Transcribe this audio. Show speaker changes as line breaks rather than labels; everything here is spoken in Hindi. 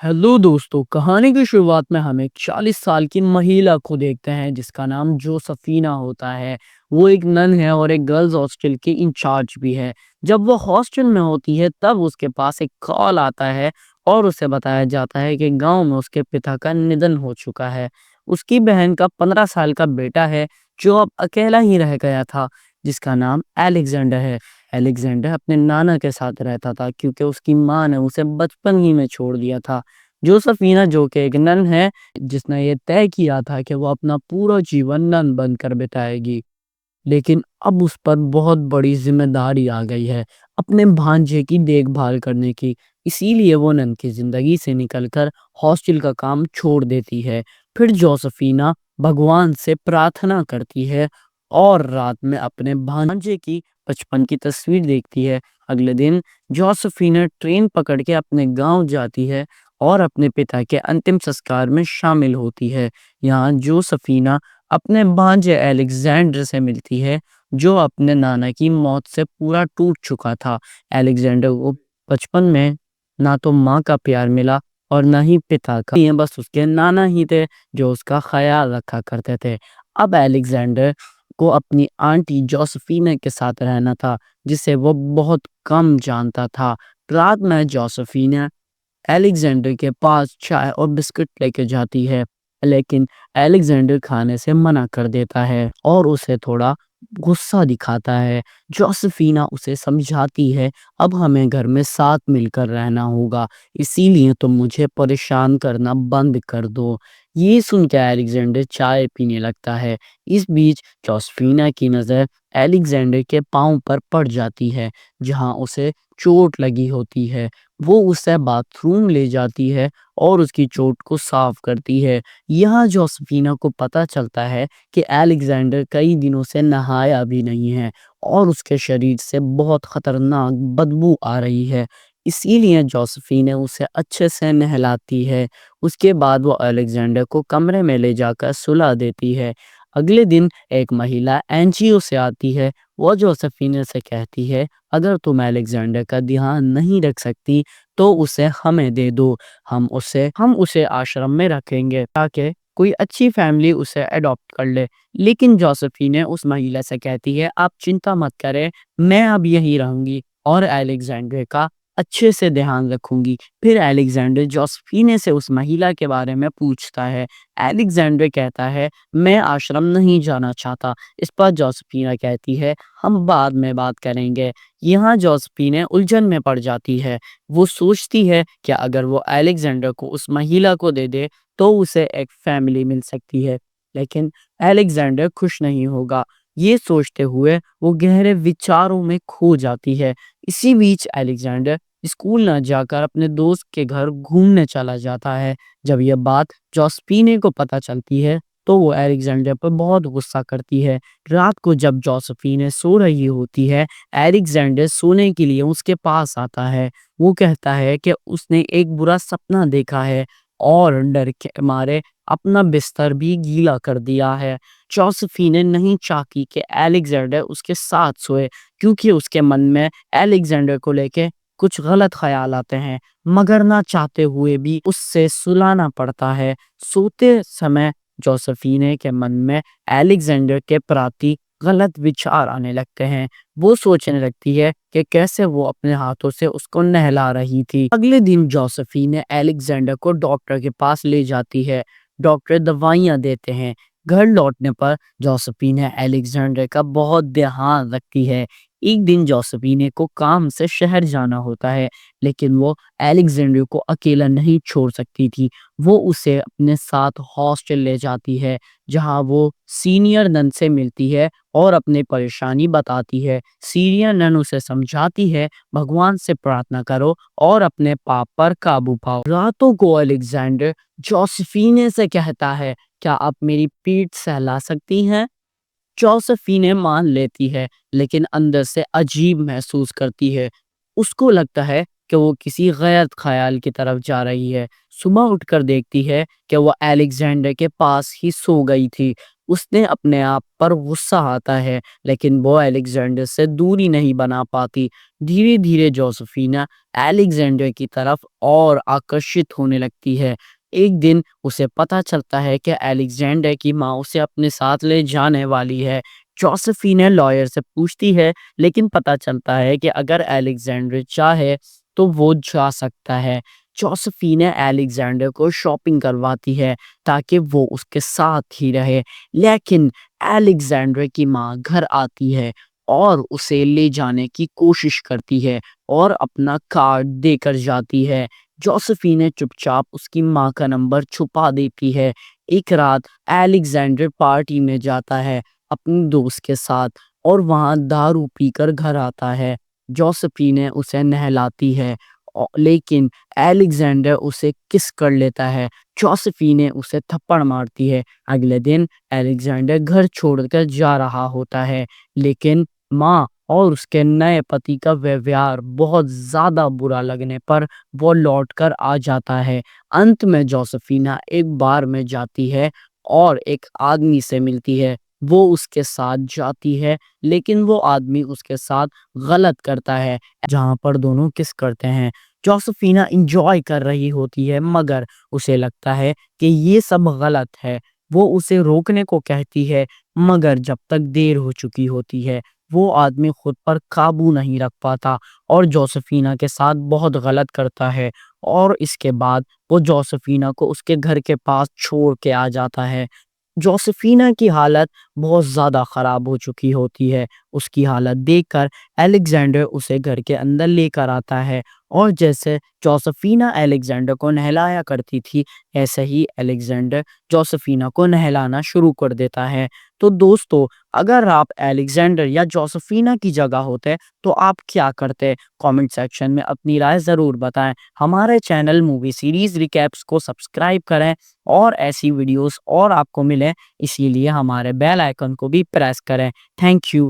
हेलो दोस्तों, कहानी की शुरुआत में हम एक 40 साल की महिला को देखते हैं जिसका नाम जोसेफीना होता है। वो एक नन है और एक गर्ल्स हॉस्टल की इंचार्ज भी है। जब वो हॉस्टल में होती है तब उसके पास एक कॉल आता है और उसे बताया जाता है कि गांव में उसके पिता का निधन हो चुका है। उसकी बहन का 15 साल का बेटा है जो अब अकेला ही रह गया था, जिसका नाम एलेक्जेंडर है। एलेक्जेंडर अपने नाना के साथ रहता था क्योंकि उसकी माँ ने उसे बचपन ही में छोड़ दिया था। जोसेफीना जो कि एक नन है, जिसने ये तय किया था कि वो अपना पूरा जीवन नन बनकर बिताएगी। लेकिन अब उस पर बहुत बड़ी ज़िम्मेदारी आ गई है, अपने भांजे की देखभाल करने की। इसीलिए वो नन की ज़िंदगी से निकलकर हॉस्टल का काम छोड़ देती है। फिर जोसेफीना भगवान से प्रार्थना करती है और रात में अपने भांजे की बचपन की तस्वीर देखती है। अगले दिन जोसेफीना ट्रेन पकड़ के अपने गाँव जाती है और अपने पिता के अंतिम संस्कार में शामिल होती है। यहाँ जोसेफीना अपने भांजे अलेक्जेंडर से मिलती है, जो अपने नाना की मौत से पूरा टूट चुका था। अलेक्जेंडर को बचपन में ना तो माँ का प्यार मिला और ना ही पिता का। ये बस उसके नाना ही थे जो उसका ख्याल रखा करते थे। अब अलेक्जेंडर को अपनी आंटी जोसेफीना के साथ रहना था, जिसे वो बहुत कम जानता था। रात में जोसेफीना अलेक्जेंडर के पास चाय और बिस्किट लेके जाती है, लेकिन अलेक्जेंडर खाने से मना कर देता है और उसे थोड़ा गुस्सा दिखाता है। जोसेफीना उसे समझाती है, अब हमें घर में साथ मिलकर रहना होगा, इसीलिए तुम मुझे परेशान करना बंद कर दो। ये सुन के अलेक्जेंडर चाय पीने लगता है। इस बीच जोसेफीना की नज़र अलेक्जेंडर के पाँव पर पड़ जाती है, जहाँ उसे चोट लगी होती है। वो उसे बाथरूम ले जाती है और उसकी चोट को साफ करती है। यहाँ जोसेफीना को पता चलता है कि अलेक्जेंडर कई दिनों से नहाया भी नहीं है और उसके शरीर से बहुत खतरनाक बदबू आ रही है। इसीलिए जोसेफीना उसे अच्छे से नहलाती है। उसके बाद वो अलेक्जेंडर को कमरे में ले जाकर सुला देती है। अगले दिन एक महिला एनजीओ से आती है। वो जोसेफीना से कहती है, अगर तुम अलेक्जेंडर का ध्यान नहीं रख सकती तो उसे हमें दे दो। हम उसे आश्रम में रखेंगे ताकि कोई अच्छी फैमिली उसे अडॉप्ट कर ले। लेकिन जोसेफीना उस महिला से कहती है, आप चिंता मत करें, मैं अब यहीं रहूंगी और अलेक्जेंडर का अच्छे से ध्यान रखूंगी। फिर अलेक्जेंडर जोसेफीना से उस महिला के बारे में पूछता है। अलेक्जेंडर कहता है, मैं आश्रम नहीं जाना चाहता। इस पर जोसेफीना कहती है, हम बाद में बात करेंगे। यहाँ जोसेफीना उलझन में पड़ जाती है। वो सोचती है कि अगर वो अलेक्जेंडर को उस महिला को दे दे तो उसे एक फैमिली मिल सकती है, लेकिन अलेक्जेंडर खुश नहीं होगा। ये सोचते हुए वो गहरे विचारों में खो जाती है। इसी बीच अलेक्जेंडर स्कूल न जाकर अपने दोस्त के घर घूमने चला जाता है। जब यह बात जोसेफीना को पता चलती है तो वो अलेक्जेंडर पर बहुत गुस्सा करती है। रात को जब जोसेफीना सो रही होती है, अलेक्जेंडर सोने के लिए उसके पास आता है। वो कहता है कि उसने एक बुरा सपना देखा है और डर के मारे अपना बिस्तर भी गीला कर दिया है। जोसेफीना नहीं चाहती कि अलेक्जेंडर उसके साथ सोए, क्योंकि उसके मन में अलेक्जेंडर को लेके कुछ गलत ख्याल आते हैं, मगर ना चाहते हुए भी उससे सुलाना पड़ता है। सोते समय जोसेफीना के मन में अलेक्जेंडर के प्रति गलत विचार आने लगते हैं। वो सोचने लगती है कि कैसे वो अपने हाथों से उसको नहला रही थी। अगले दिन जोसेफीना अलेक्जेंडर को डॉक्टर के पास ले जाती है। डॉक्टर दवाइयां देते हैं। घर लौटने पर जोसेफीना अलेक्जेंडर का बहुत ध्यान रखती है। एक दिन जोसेफीना को काम से शहर जाना होता है, लेकिन वो अलेक्जेंडर को अकेला नहीं छोड़ सकती थी। वो उसे अपने साथ हॉस्टल ले जाती है, जहाँ वो सीनियर नन से मिलती है और अपनी परेशानी बताती है। सीनियर नन उसे समझाती है, भगवान से प्रार्थना करो और अपने पाप पर काबू पाओ। रातों को अलेक्जेंडर जोसेफीना से कहता है, क्या आप मेरी पीठ सहला सकती हैं? जोसेफीना मान लेती है, लेकिन अंदर से अजीब महसूस करती है। उसको लगता है कि वो किसी गलत ख्याल की तरफ जा रही है। सुबह उठकर देखती है कि वो अलेक्जेंडर के पास ही सो गई थी। उसने अपने आप पर गुस्सा आता है, लेकिन वो अलेक्जेंडर से दूरी नहीं बना पाती। धीरे-धीरे जोसेफिना अलेक्जेंडर की तरफ और आकर्षित होने लगती है। एक दिन उसे पता चलता है कि अलेक्जेंडर की माँ उसे अपने साथ ले जाने वाली है। जोसेफिना लॉयर से पूछती है, लेकिन पता चलता है कि अगर अलेक्जेंडर चाहे तो वो जा सकता है। जोसेफिना अलेक्जेंडर को शॉपिंग करवाती है ताकि वो उसके साथ ही रहे, लेकिन अलेक्जेंडर की माँ घर आती है और उसे ले जाने की कोशिश करती है और अपना कार्ड देकर जाती है। जोसेफिना चुपचाप उसकी माँ का नंबर छुपा देती है। एक रात अलेक्जेंडर पार्टी में जाता है अपनी दोस्त के साथ और वहाँ दारू पीकर घर आता है। जोसेफिना उसे नहलाती है लेकिन अलेक्जेंडर उसे किस कर लेता है। जोसेफिना उसे थप्पड़ मारती है। अगले दिन अलेक्जेंडर घर छोड़कर जा रहा होता है, लेकिन माँ और उसके नए पति का व्यवहार बहुत ज़्यादा बुरा लगने पर वो लौटकर आ जाता है। अंत में जोसेफिना एक बार में जाती है और एक आदमी से मिलती है। वो उसके साथ जाती है, लेकिन वो आदमी उसके साथ गलत करता है, जहाँ पर दोनों किस करते हैं। जोसेफिना एन्जॉय कर रही होती है, मगर उसे लगता है कि ये सब गलत है। वो उसे रोकने को कहती है, मगर जब तक देर हो चुकी होती है, वो आदमी खुद पर काबू नहीं रख पाता और जोसेफिना के साथ बहुत गलत करता है और इसके बाद वो जोसेफिना को उसके घर के पास छोड़ के आ जाता है। जोसेफिना की हालत बहुत ज़्यादा ख़राब हो चुकी होती है। उसकी हालत देखकर अलेक्जेंडर उसे घर के अंदर लेकर आता है और जैसे जोसेफिना अलेक्जेंडर को नहलाया करती थी, ऐसे ही अलेक्जेंडर जोसेफिना को नहलाना शुरू कर देता है। तो दोस्तों, अगर आप अलेक्जेंडर या जोसेफिना की जगह होते, तो आप क्या करते? कमेंट सेक्शन में अपनी राय ज़रूर बताएँ। हमारे चैनल मूवी सीरीज़ रिकैप्स को सब्सक्राइब करें और ऐसी वीडियोज़ और आपको मिलें, इसीलिए हमारे बेल आइकन को भी प्रेस करें। Thank you.